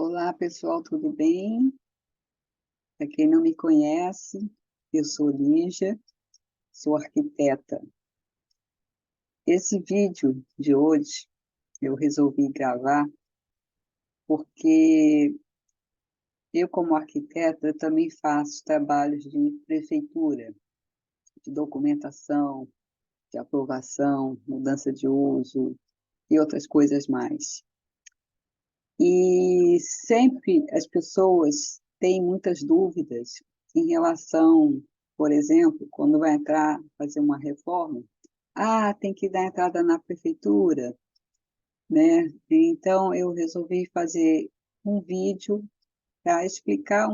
Olá, pessoal, tudo bem? Para quem não me conhece, eu sou Lígia, sou arquiteta. Esse vídeo de hoje eu resolvi gravar porque eu, como arquiteta, eu também faço trabalhos de prefeitura, de documentação, de aprovação, mudança de uso e outras coisas mais. E sempre as pessoas têm muitas dúvidas em relação, por exemplo, quando vai entrar, fazer uma reforma, tem que dar entrada na prefeitura, né? Então, eu resolvi fazer um vídeo para explicar,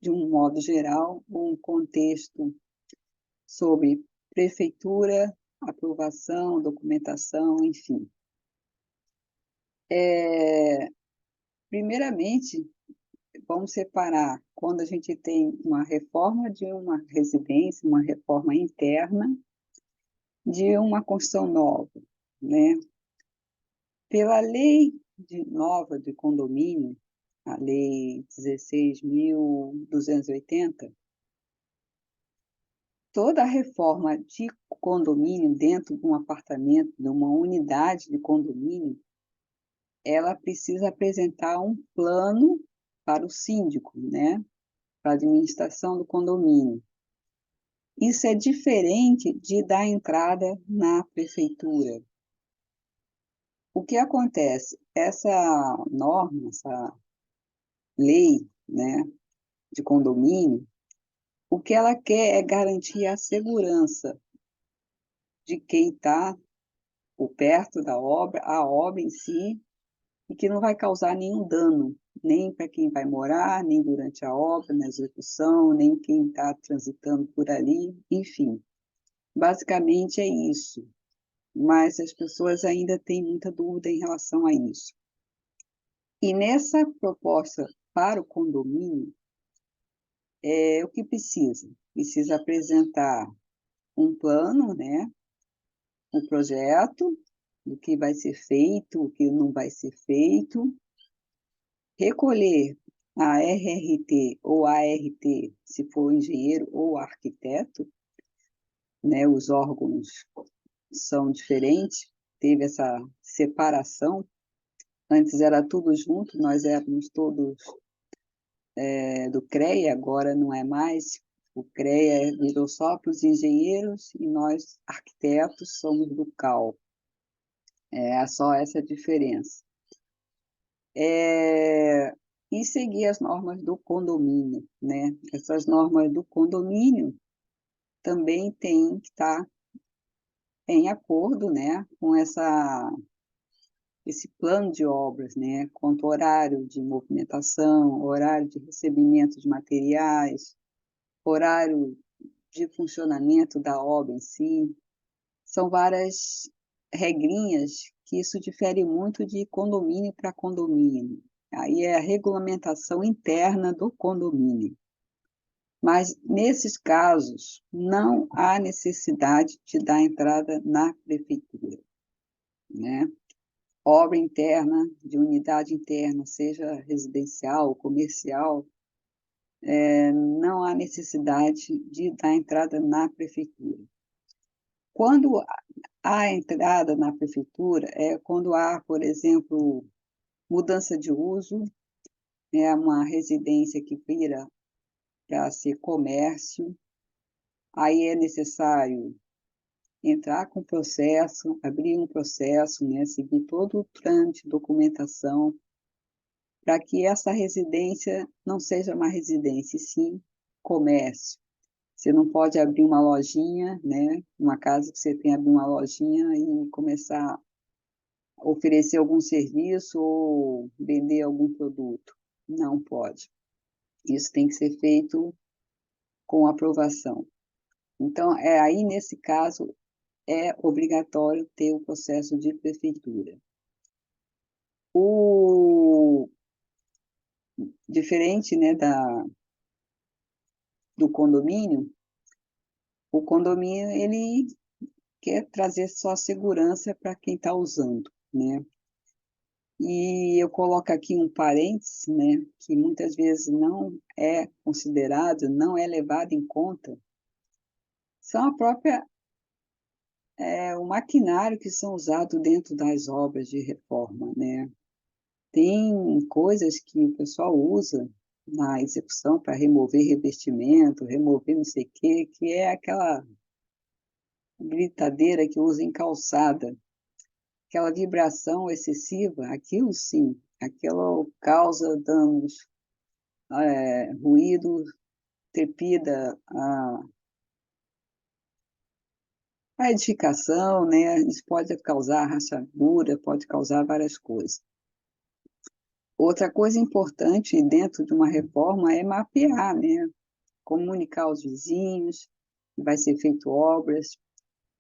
de um modo geral, um contexto sobre prefeitura, aprovação, documentação, enfim. Primeiramente, vamos separar quando a gente tem uma reforma de uma residência, uma reforma interna de uma construção nova, né? Pela lei nova de condomínio, a lei 16.280, toda a reforma de condomínio dentro de um apartamento, de uma unidade de condomínio, ela precisa apresentar um plano para o síndico, né? Para a administração do condomínio. Isso é diferente de dar entrada na prefeitura. O que acontece? Essa norma, essa lei, né, de condomínio, o que ela quer é garantir a segurança de quem está por perto da obra, a obra em si, e que não vai causar nenhum dano, nem para quem vai morar, nem durante a obra, na execução, nem quem está transitando por ali, enfim. Basicamente é isso. Mas as pessoas ainda têm muita dúvida em relação a isso. E nessa proposta para o condomínio, o que precisa? Precisa apresentar um plano, né? Um projeto do que vai ser feito, o que não vai ser feito, recolher a RRT ou ART, se for engenheiro ou arquiteto, né? Os órgãos são diferentes, teve essa separação. Antes era tudo junto, nós éramos todos do CREA, agora não é mais. O CREA virou só para os engenheiros e nós, arquitetos, somos do CAL. É só essa diferença. E seguir as normas do condomínio, né? Essas normas do condomínio também têm que estar em acordo, né, com esse plano de obras, né, quanto horário de movimentação, horário de recebimento de materiais, horário de funcionamento da obra em si. São várias regrinhas que isso difere muito de condomínio para condomínio. Aí é a regulamentação interna do condomínio. Mas, nesses casos, não há necessidade de dar entrada na prefeitura, né? Obra interna, de unidade interna, seja residencial ou comercial, não há necessidade de dar entrada na prefeitura. Quando há entrada na prefeitura, é quando há, por exemplo, mudança de uso, né, uma residência que vira para ser comércio, aí é necessário entrar com o processo, abrir um processo, né, seguir todo o trâmite, documentação, para que essa residência não seja uma residência, e sim comércio. Você não pode abrir uma lojinha, né, uma casa que você tem abrir uma lojinha e começar a oferecer algum serviço ou vender algum produto. Não pode. Isso tem que ser feito com aprovação. Então, aí, nesse caso, é obrigatório ter o processo de prefeitura. O diferente, né, do condomínio, o condomínio ele quer trazer só segurança para quem está usando, né? E eu coloco aqui um parênteses, né, que muitas vezes não é considerado, não é levado em conta, são a própria, o maquinário que são usados dentro das obras de reforma, né? Tem coisas que o pessoal usa na execução para remover revestimento, remover não sei o quê, que é aquela gritadeira que usa em calçada, aquela vibração excessiva, aquilo sim, aquilo causa danos, ruído, trepida a edificação, né? Isso pode causar rachadura, pode causar várias coisas. Outra coisa importante dentro de uma reforma é mapear, né? Comunicar aos vizinhos que vai ser feito obras,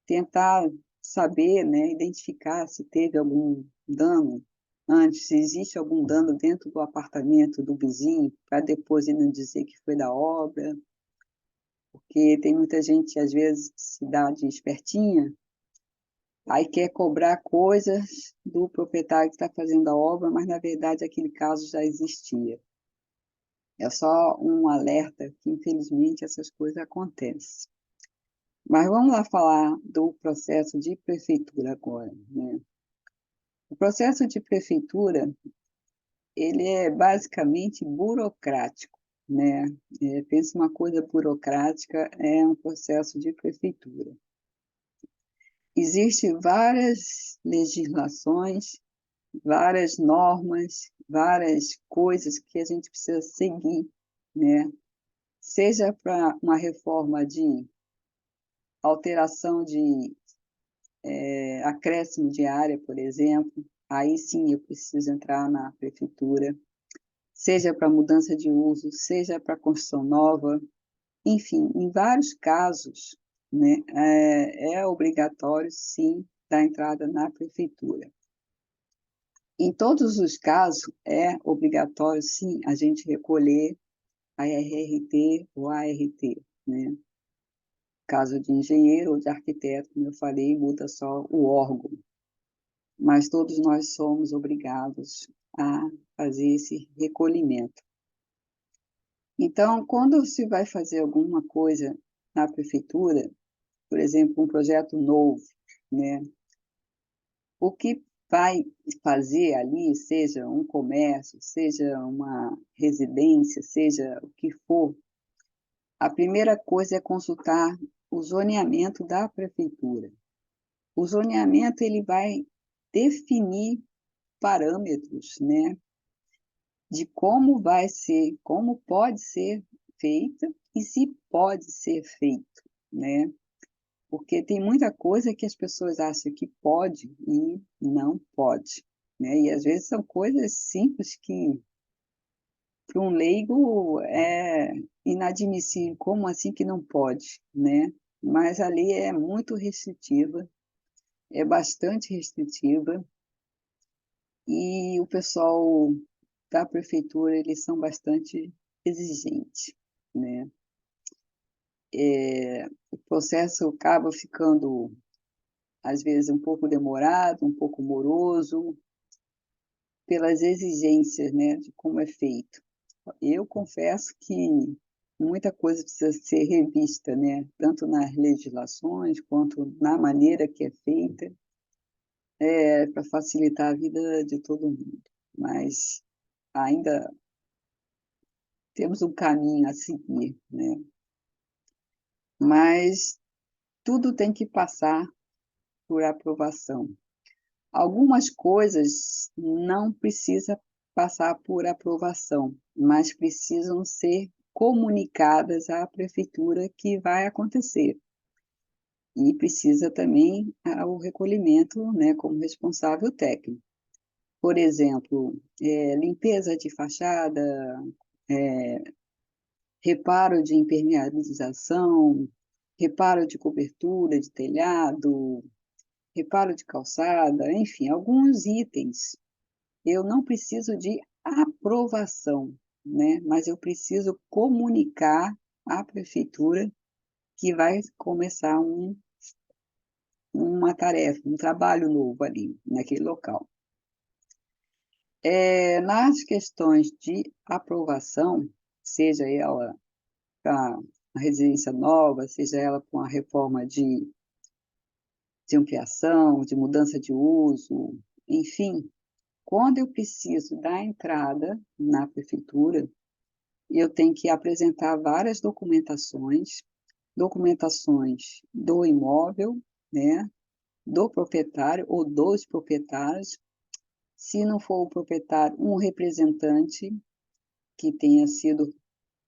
tentar saber, né, identificar se teve algum dano antes, se existe algum dano dentro do apartamento do vizinho, para depois ele não dizer que foi da obra, porque tem muita gente, às vezes, que se dá de espertinha, aí quer cobrar coisas do proprietário que está fazendo a obra, mas, na verdade, aquele caso já existia. É só um alerta que, infelizmente, essas coisas acontecem. Mas vamos lá falar do processo de prefeitura agora, né? O processo de prefeitura, ele é basicamente burocrático, né? Pensa uma coisa burocrática, é um processo de prefeitura. Existem várias legislações, várias normas, várias coisas que a gente precisa seguir, né? Seja para uma reforma de alteração de acréscimo de área, por exemplo, aí sim eu preciso entrar na prefeitura, seja para mudança de uso, seja para construção nova, enfim, em vários casos, né, é obrigatório, sim, dar entrada na prefeitura. Em todos os casos, é obrigatório, sim, a gente recolher a RRT ou ART, né? Caso de engenheiro ou de arquiteto, como eu falei, muda só o órgão, mas todos nós somos obrigados a fazer esse recolhimento. Então, quando se vai fazer alguma coisa na prefeitura, por exemplo, um projeto novo, né? O que vai fazer ali, seja um comércio, seja uma residência, seja o que for, a primeira coisa é consultar o zoneamento da prefeitura. O zoneamento ele vai definir parâmetros, né, de como vai ser, como pode ser feita e se pode ser feito, né? Porque tem muita coisa que as pessoas acham que pode e não pode, né? E às vezes são coisas simples que para um leigo é inadmissível, como assim que não pode, né? Mas a lei é muito restritiva, é bastante restritiva, e o pessoal da prefeitura, eles são bastante exigentes, né? O processo acaba ficando, às vezes, um pouco demorado, um pouco moroso, pelas exigências, né, de como é feito. Eu confesso que muita coisa precisa ser revista, né, tanto nas legislações quanto na maneira que é feita, para facilitar a vida de todo mundo. Mas ainda temos um caminho a seguir, né? Mas tudo tem que passar por aprovação. Algumas coisas não precisa passar por aprovação, mas precisam ser comunicadas à prefeitura que vai acontecer. E precisa também o recolhimento, né, como responsável técnico. Por exemplo, limpeza de fachada, reparo de impermeabilização, reparo de cobertura de telhado, reparo de calçada, enfim, alguns itens. Eu não preciso de aprovação, né? Mas eu preciso comunicar à prefeitura que vai começar uma tarefa, um trabalho novo ali, naquele local. Nas questões de aprovação, seja ela para a residência nova, seja ela com a reforma de ampliação, de mudança de uso, enfim, quando eu preciso dar entrada na prefeitura, eu tenho que apresentar várias documentações do imóvel, né, do proprietário ou dos proprietários. Se não for o proprietário, um representante que tenha sido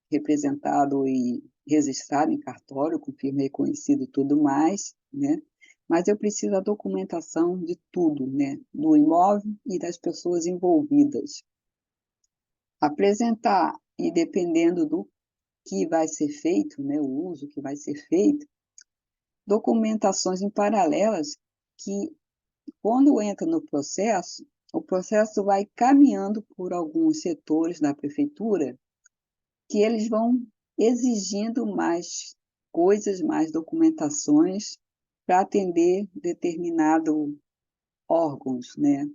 representado e registrado em cartório, com firma reconhecida e tudo mais, né? Mas eu preciso da documentação de tudo, né? Do imóvel e das pessoas envolvidas. Apresentar, e dependendo do que vai ser feito, né? O uso que vai ser feito, documentações em paralelas que, quando entra no processo, o processo vai caminhando por alguns setores da prefeitura que eles vão exigindo mais coisas, mais documentações para atender determinado órgãos, né?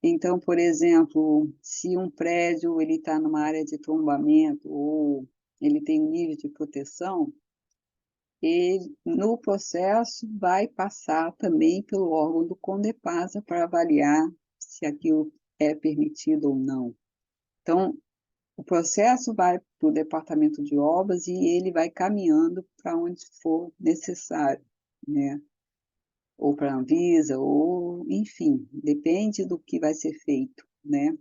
Então, por exemplo, se um prédio ele está numa área de tombamento ou ele tem um nível de proteção, ele, no processo, vai passar também pelo órgão do CONDEPASA para avaliar se aquilo é permitido ou não. Então, o processo vai para o departamento de obras e ele vai caminhando para onde for necessário, né? Ou para a Anvisa, ou, enfim, depende do que vai ser feito, né?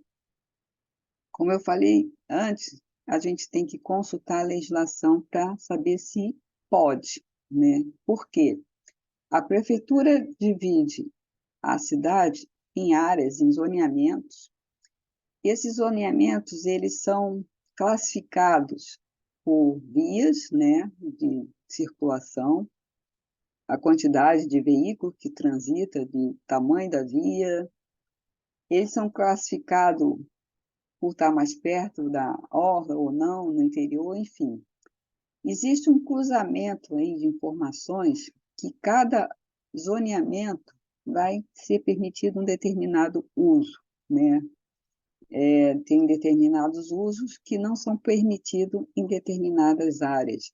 Como eu falei antes, a gente tem que consultar a legislação para saber se pode, né? Por quê? A prefeitura divide a cidade em áreas, em zoneamentos. Esses zoneamentos, eles são classificados por vias, né, de circulação, a quantidade de veículo que transita, de tamanho da via. Eles são classificados por estar mais perto da orla ou não, no interior, enfim. Existe um cruzamento aí de informações que cada zoneamento vai ser permitido um determinado uso, né? Tem determinados usos que não são permitidos em determinadas áreas.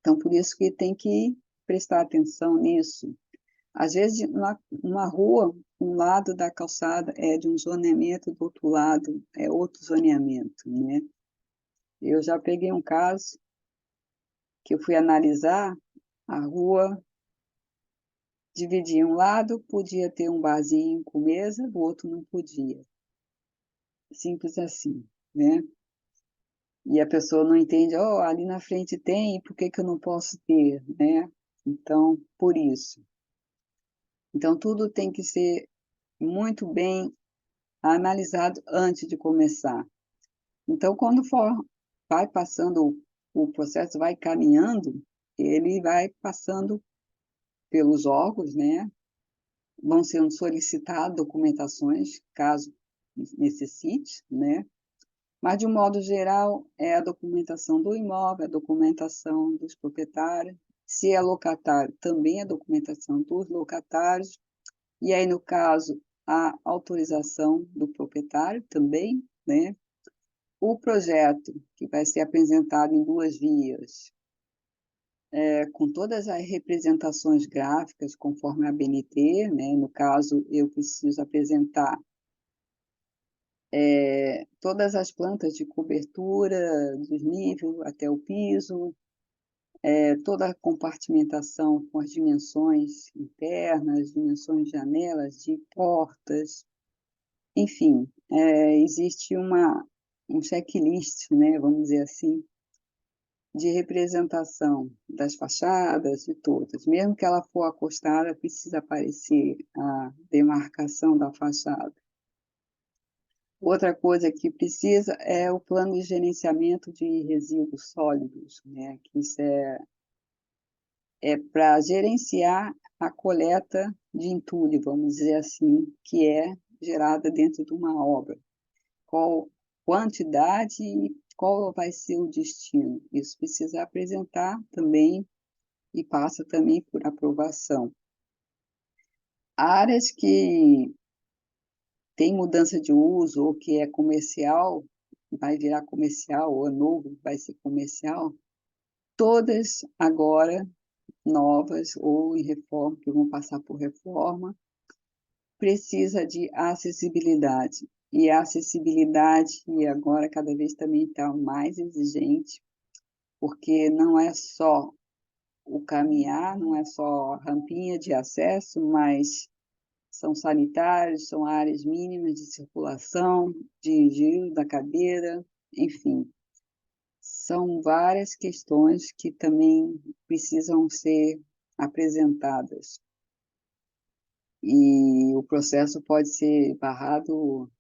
Então, por isso que tem que prestar atenção nisso. Às vezes, numa rua, um lado da calçada é de um zoneamento, do outro lado é outro zoneamento, né? Eu já peguei um caso que eu fui analisar, a rua dividia um lado, podia ter um barzinho com mesa, do outro não podia. Simples assim, né? E a pessoa não entende, oh, ali na frente tem, por que que eu não posso ter, né? Então, por isso. Então, tudo tem que ser muito bem analisado antes de começar. Então, quando for, vai passando, o processo vai caminhando, ele vai passando pelos órgãos, né? Vão sendo solicitadas documentações, caso necessite, né? Mas, de um modo geral, é a documentação do imóvel, a documentação dos proprietários. Se é locatário, também a documentação dos locatários. E aí, no caso, a autorização do proprietário também, né? O projeto, que vai ser apresentado em duas vias, com todas as representações gráficas, conforme a BNT, né? No caso, eu preciso apresentar todas as plantas de cobertura, desnível até o piso, toda a compartimentação com as dimensões internas, dimensões de janelas, de portas, enfim, existe um checklist, né, vamos dizer assim, de representação das fachadas, de todas. Mesmo que ela for acostada, precisa aparecer a demarcação da fachada. Outra coisa que precisa é o plano de gerenciamento de resíduos sólidos, né? Que isso é para gerenciar a coleta de entulho, vamos dizer assim, que é gerada dentro de uma obra. Qual quantidade e qual vai ser o destino? Isso precisa apresentar também e passa também por aprovação. Áreas que tem mudança de uso, ou que é comercial, vai virar comercial, ou é novo, vai ser comercial, todas agora novas ou em reforma, que vão passar por reforma, precisa de acessibilidade. E a acessibilidade, e agora cada vez também está mais exigente, porque não é só o caminhar, não é só rampinha de acesso, mas são sanitários, são áreas mínimas de circulação, de giro da cadeira, enfim. São várias questões que também precisam ser apresentadas. E o processo pode ser barrado,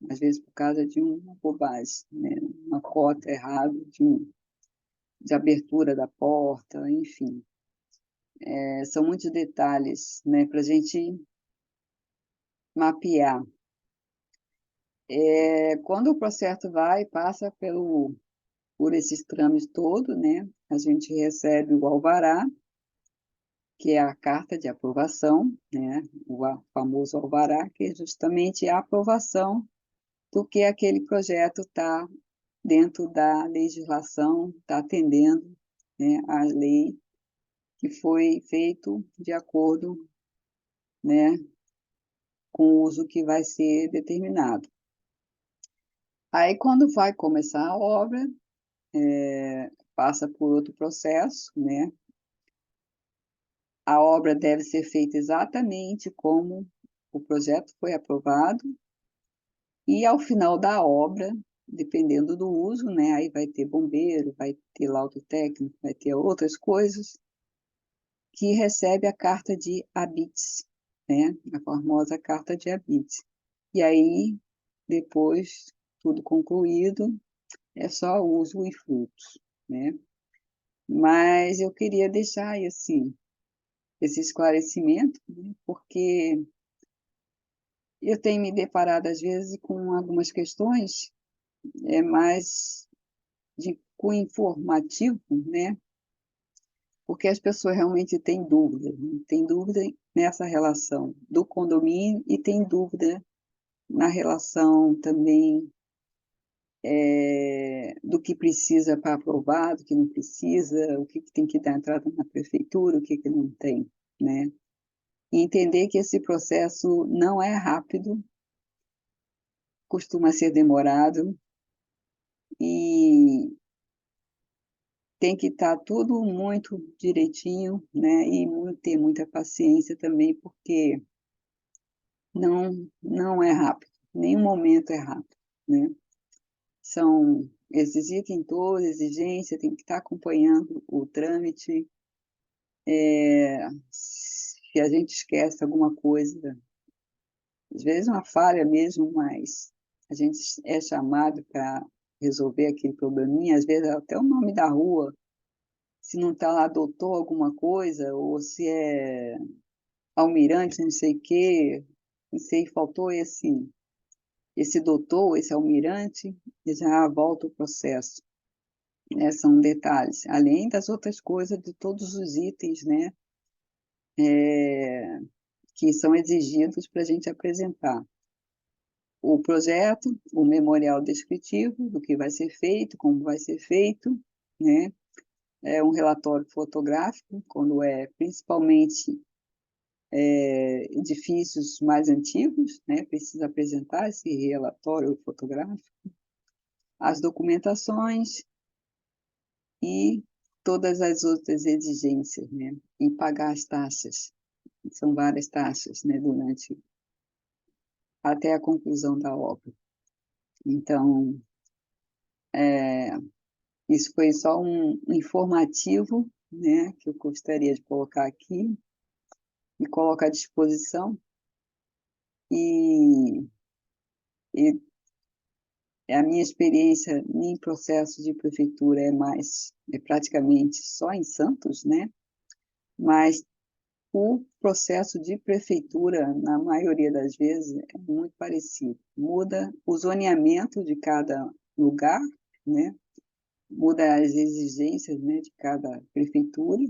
às vezes, por causa de uma bobagem, né? Uma cota errada de abertura da porta, enfim. São muitos detalhes, né, para a gente mapear. Quando o processo passa por esses trâmites todos, né, a gente recebe o alvará, que é a carta de aprovação, né, o famoso alvará, que é justamente a aprovação do que aquele projeto está dentro da legislação, está atendendo, né, à lei que foi feito de acordo, né, com o uso que vai ser determinado. Aí, quando vai começar a obra, passa por outro processo, né? A obra deve ser feita exatamente como o projeto foi aprovado, e ao final da obra, dependendo do uso, né? Aí vai ter bombeiro, vai ter laudo técnico, vai ter outras coisas, que recebe a carta de habites, né? A famosa carta de habites. E aí, depois, tudo concluído, é só uso e frutos, né? Mas eu queria deixar esse esclarecimento, né? Porque eu tenho me deparado, às vezes, com algumas questões mais de cunho informativo, né? Porque as pessoas realmente têm dúvida, né? Têm dúvida nessa relação do condomínio e têm dúvida na relação também do que precisa para aprovar, do que não precisa, o que tem que dar entrada na prefeitura, o que não tem, né? E entender que esse processo não é rápido, costuma ser demorado e tem que estar tudo muito direitinho, né? E ter muita paciência também, porque não é rápido, nenhum momento é rápido, né? São esses itens todos, exigência, tem que estar acompanhando o trâmite. Se a gente esquece alguma coisa, às vezes uma falha mesmo, mas a gente é chamado para resolver aquele probleminha, às vezes até o nome da rua, se não está lá doutor alguma coisa, ou se é almirante, não sei o quê, não sei, faltou esse doutor, esse almirante, e já volta o processo, né? São detalhes, além das outras coisas, de todos os itens, né, que são exigidos para a gente apresentar. O projeto, o memorial descritivo do que vai ser feito, como vai ser feito, né? Um relatório fotográfico, quando principalmente edifícios mais antigos, né? Precisa apresentar esse relatório fotográfico, as documentações e todas as outras exigências, né? E pagar as taxas, são várias taxas, né? Durante até a conclusão da obra. Então, isso foi só um informativo, né, que eu gostaria de colocar aqui, e colocar à disposição. E, e a minha experiência em processo de prefeitura é praticamente só em Santos, né? Mas o processo de prefeitura, na maioria das vezes, é muito parecido. Muda o zoneamento de cada lugar, né? Muda as exigências, né, de cada prefeitura,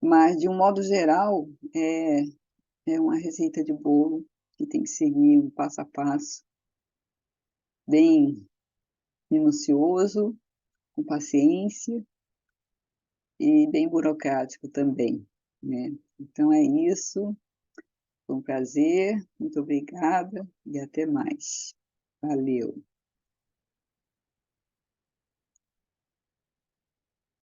mas, de um modo geral, é uma receita de bolo que tem que seguir um passo a passo bem minucioso, com paciência e bem burocrático também, né? Então é isso, foi um prazer, muito obrigada e até mais. Valeu!